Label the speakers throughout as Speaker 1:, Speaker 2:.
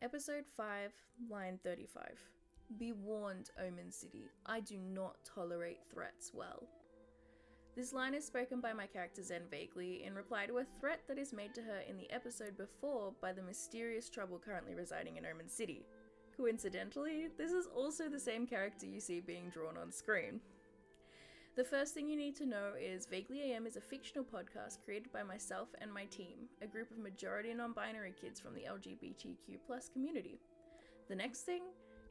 Speaker 1: Episode 5, line 35. Be warned, Omen City, I do not tolerate threats well. This line is spoken by my character Zen Vaguely in reply to a threat that is made to her in the episode before by the mysterious trouble currently residing in Omen City. Coincidentally, this is also the same character you see being drawn on screen. The first thing you need to know is Vaguely AM is a fictional podcast created by myself and my team, a group of majority non-binary kids from the LGBTQ+ community. The next thing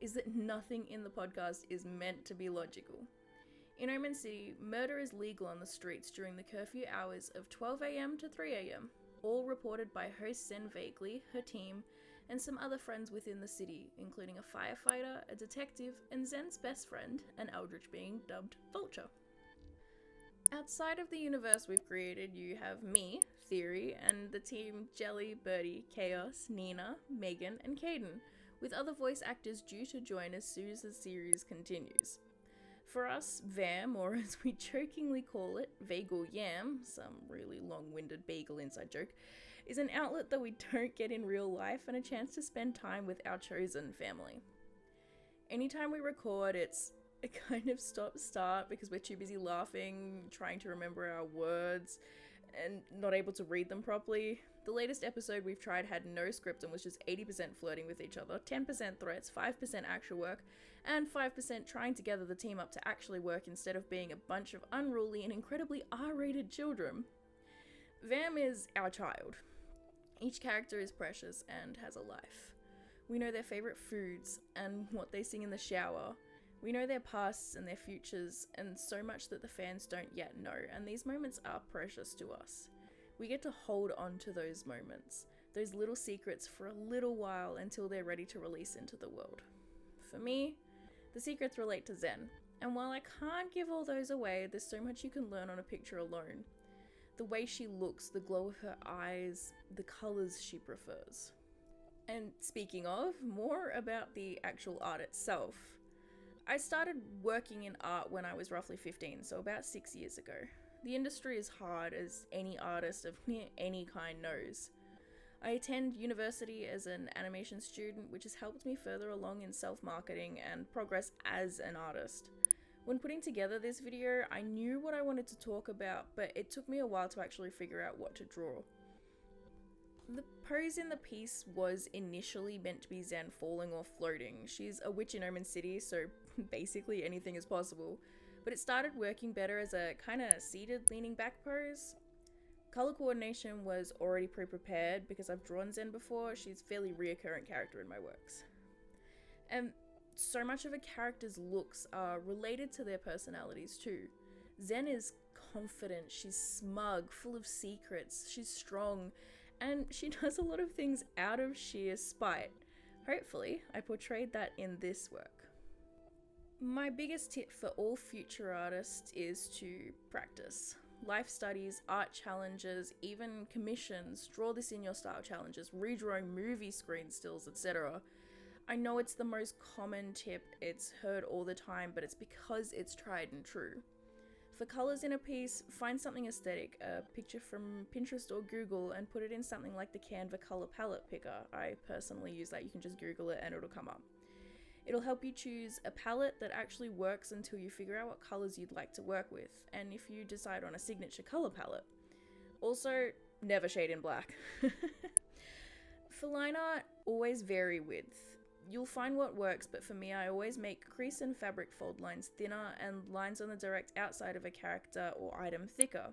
Speaker 1: is that nothing in the podcast is meant to be logical. In Omen City, murder is legal on the streets during the curfew hours of 12 AM to 3 AM, all reported by host Zen Vaguely, her team, and some other friends within the city, including a firefighter, a detective, and Zen's best friend, an eldritch being dubbed Vulture. Outside of the universe we've created, you have me, Theory, and the team Jelly, Birdie, Chaos, Nina, Megan, and Caden, with other voice actors due to join as soon as the series continues. For us, VAM, or as we jokingly call it, Vagal Yam, some really long-winded bagel inside joke, is an outlet that we don't get in real life and a chance to spend time with our chosen family. Anytime we record, it's a kind of stop-start because we're too busy laughing, trying to remember our words, and not able to read them properly. The latest episode we've tried had no script and was just 80% flirting with each other, 10% threats, 5% actual work, and 5% trying to gather the team up to actually work instead of being a bunch of unruly and incredibly R-rated children. Vam is our child. Each character is precious and has a life. We know their favourite foods and what they sing in the shower. We know their pasts and their futures, and so much that the fans don't yet know, and these moments are precious to us. We get to hold on to those moments, those little secrets for a little while until they're ready to release into the world. For me, the secrets relate to Zen, and while I can't give all those away, there's so much you can learn on a picture alone. The way she looks, the glow of her eyes, the colours she prefers. And speaking of, more about the actual art itself. I started working in art when I was roughly 15, so about 6 years ago. The industry is hard, as any artist of any kind knows. I attend university as an animation student, which has helped me further along in self-marketing and progress as an artist. When putting together this video, I knew what I wanted to talk about, but it took me a while to actually figure out what to draw. The pose in the piece was initially meant to be Zen falling or floating. She's a witch in Omen City, so basically anything is possible. But it started working better as a kind of seated leaning back pose. Color coordination was already pre-prepared because I've drawn Zen before. She's a fairly reoccurrent character in my works. And so much of a character's looks are related to their personalities too. Zen is confident, she's smug, full of secrets, she's strong, and she does a lot of things out of sheer spite. Hopefully, I portrayed that in this work. My biggest tip for all future artists is to practice. Life studies, art challenges, even commissions, draw this in your style challenges, redrawing movie screen stills, etc. I know it's the most common tip, it's heard all the time, but it's because it's tried and true. For colours in a piece, find something aesthetic, a picture from Pinterest or Google, and put it in something like the Canva colour palette picker. I personally use that, you can just Google it and it'll come up. It'll help you choose a palette that actually works until you figure out what colours you'd like to work with, and if you decide on a signature colour palette. Also, never shade in black. For line art, always vary width. You'll find what works, but for me, I always make crease and fabric fold lines thinner and lines on the direct outside of a character or item thicker.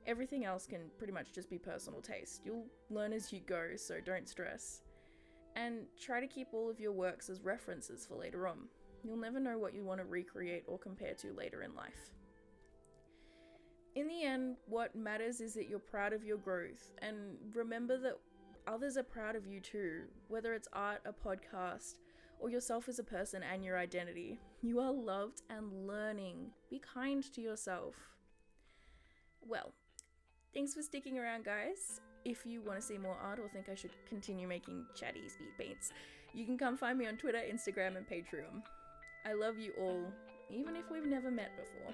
Speaker 1: Everything else can pretty much just be personal taste. You'll learn as you go, so don't stress. And try to keep all of your works as references for later on. You'll never know what you want to recreate or compare to later in life. In the end, what matters is that you're proud of your growth, and remember that others are proud of you too, whether it's art, a podcast, or yourself as a person and your identity. You are loved and learning. Be kind to yourself. Well, thanks for sticking around, guys. If you want to see more art or think I should continue making chatty speed paints, you can come find me on Twitter, Instagram, and Patreon. I love you all, even if we've never met before.